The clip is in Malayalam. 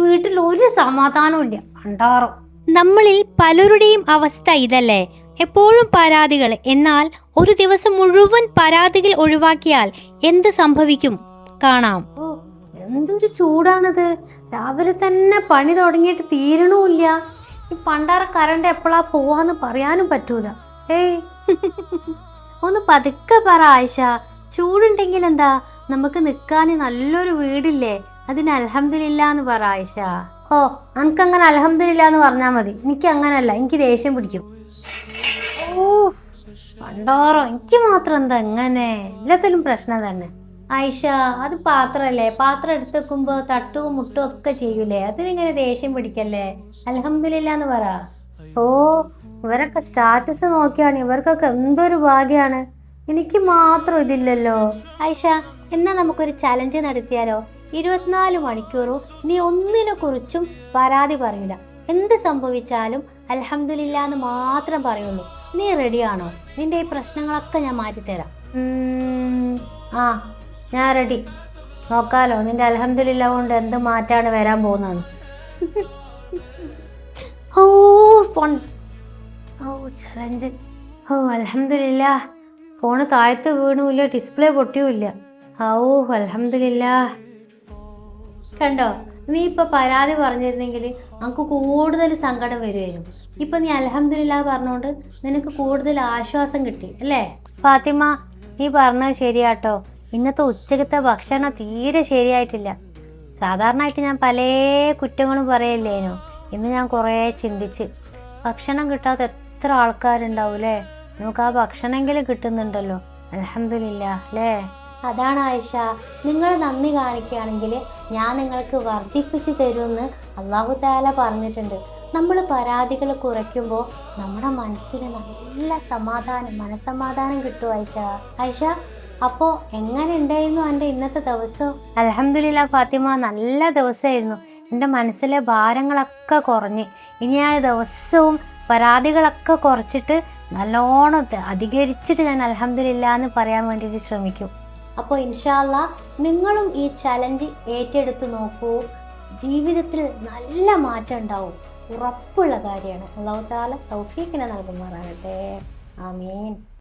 വീട്ടിൽ ഒരു സമാധാനവും ഇല്ല. കണ്ടാറോ. നമ്മളിൽ പലരുടെയും അവസ്ഥ ഇതല്ലേ, എപ്പോഴും പരാതികൾ. എന്നാൽ ഒരു ദിവസം മുഴുവൻ പരാതികൾ ഒഴിവാക്കിയാൽ എന്ത് സംഭവിക്കും കാണാം. ഓ, എന്തൊരു ചൂടാണിത്. രാവിലെ തന്നെ പണി തുടങ്ങിയിട്ട് തീരണമില്ല. ഈ പണ്ടാറ കറണ്ട് എപ്പോഴാ പോവാന്ന് പറയാനും പറ്റൂല. ഏയ് ഒന്ന് പതുക്കെ പറ ആയിഷ. ചൂടുണ്ടെങ്കിൽ എന്താ, നമുക്ക് നിൽക്കാൻ നല്ലൊരു വീടില്ലേ, അതിന് അൽഹംദുലില്ലാ എന്ന് പറ ആയിഷ. ഓ, എനിക്കങ്ങനെ അൽഹംദുലില്ലാ എന്ന് പറഞ്ഞാൽ മതി. എനിക്ക് അങ്ങനല്ല, എനിക്ക് ദേഷ്യം പിടിക്കും. ഓ പണ്ടാറോ, എനിക്ക് മാത്രം എന്താ എങ്ങനെ, എല്ലാത്തിലും പ്രശ്നം തന്നെ. ആയിഷ, അത് പാത്രല്ലേ, പാത്രം എടുത്ത് വെക്കുമ്പോ തട്ടും മുട്ടും ഒക്കെ ചെയ്യൂലേ, അതിനിങ്ങനെ ദേഷ്യം പിടിക്കല്ലേ. അൽഹംദുലില്ലാ എന്ന് പറ. ഓ, ഇവരൊക്കെ സ്റ്റാറ്റസ് നോക്കിയാണ്, ഇവർക്കൊക്കെ എന്തൊരു ഭാഗ്യാണ്. എനിക്ക് മാത്രം ഇതില്ലല്ലോ. ആയിഷ, എന്നാ നമുക്കൊരു ചലഞ്ച് നടത്തിയാലോ? 24 മണിക്കൂറും നീ ഒന്നിനെ കുറിച്ചും പരാതി പറയില്ല. എന്ത് സംഭവിച്ചാലും അൽഹംദുലില്ലാ എന്ന് മാത്രം പറയുള്ളൂ. നീ റെഡിയാണോ? നിന്റെ ഈ പ്രശ്നങ്ങളൊക്കെ ഞാൻ മാറ്റിത്തരാം. ആ, ഞാൻ റെഡി. നോക്കാലോ നിന്റെ അൽഹംദുലില്ലാ കൊണ്ട് എന്ത് മാറ്റാണ് വരാൻ പോകുന്നത്. ഓ ഫോൺ, ഓ ചലഞ്ച്. ഓ അൽഹംദുലില്ലാ, ഫോണ് താഴത്ത് വീണുമില്ല, ഡിസ്പ്ലേ പൊട്ടിയുമില്ല. ഓ അൽഹംദുലില്ലാ. കണ്ടോ, നീ ഇപ്പൊ പരാതി പറഞ്ഞിരുന്നെങ്കിൽ നമുക്ക് കൂടുതൽ സങ്കടം വരുമായിരുന്നു. ഇപ്പൊ നീ അൽഹംദുലില്ലാ പറഞ്ഞോണ്ട് നിനക്ക് കൂടുതൽ ആശ്വാസം കിട്ടി അല്ലേ? ഫാത്തിമ, നീ പറഞ്ഞത് ശരിയാട്ടോ. ഇന്നത്തെ ഉച്ചക്കത്തെ ഭക്ഷണം തീരെ ശരിയായിട്ടില്ല. സാധാരണയായിട്ട് ഞാൻ പല കുറ്റങ്ങളും പറയല്ലേനു. ഇന്ന് ഞാൻ കുറേ ചിന്തിച്ച്, ഭക്ഷണം കിട്ടാത്ത എത്ര ആൾക്കാരുണ്ടാവൂലേ, നമുക്ക് ആ ഭക്ഷണമെങ്കിലും കിട്ടുന്നുണ്ടല്ലോ, അൽഹംദുലില്ലാ അല്ലേ? അതാണ് ആയിഷ, നിങ്ങൾ നന്ദി കാണിക്കുകയാണെങ്കിൽ ഞാൻ നിങ്ങൾക്ക് വർദ്ധിപ്പിച്ച് തരുമെന്ന് അല്ലാഹു തആല പറഞ്ഞിട്ടുണ്ട്. നമ്മൾ പരാതികൾ കുറയ്ക്കുമ്പോൾ നമ്മുടെ മനസ്സിന് നല്ല മനസ്സമാധാനം കിട്ടും ആയിഷ. ആയിഷ, അപ്പോൾ എങ്ങനെ ഉണ്ടായിരുന്നു എൻ്റെ ഇന്നത്തെ ദിവസം? അൽഹംദുലില്ലാ ഫാത്തിമ, നല്ല ദിവസമായിരുന്നു. എൻ്റെ മനസ്സിലെ ഭാരങ്ങളൊക്കെ കുറഞ്ഞ് ഇനി ആ ദിവസവും പരാതികളൊക്കെ കുറച്ചിട്ട് നല്ലോണം അധികരിച്ചിട്ട് ഞാൻ അൽഹംദുലില്ലാ എന്ന് പറയാൻ വേണ്ടിയിട്ട് ശ്രമിക്കും. അപ്പോൾ ഇൻഷാ അല്ലാ നിങ്ങളും ഈ ചലഞ്ച് ഏറ്റെടുത്ത് നോക്കൂ. ജീവിതത്തിൽ നല്ല മാറ്റം ഉണ്ടാവും, ഉറപ്പുള്ള കാര്യമാണ്. അല്ലാഹു തആല തൗഫീഖിനെ നൽകുമാറാകട്ടെ. ആമീൻ.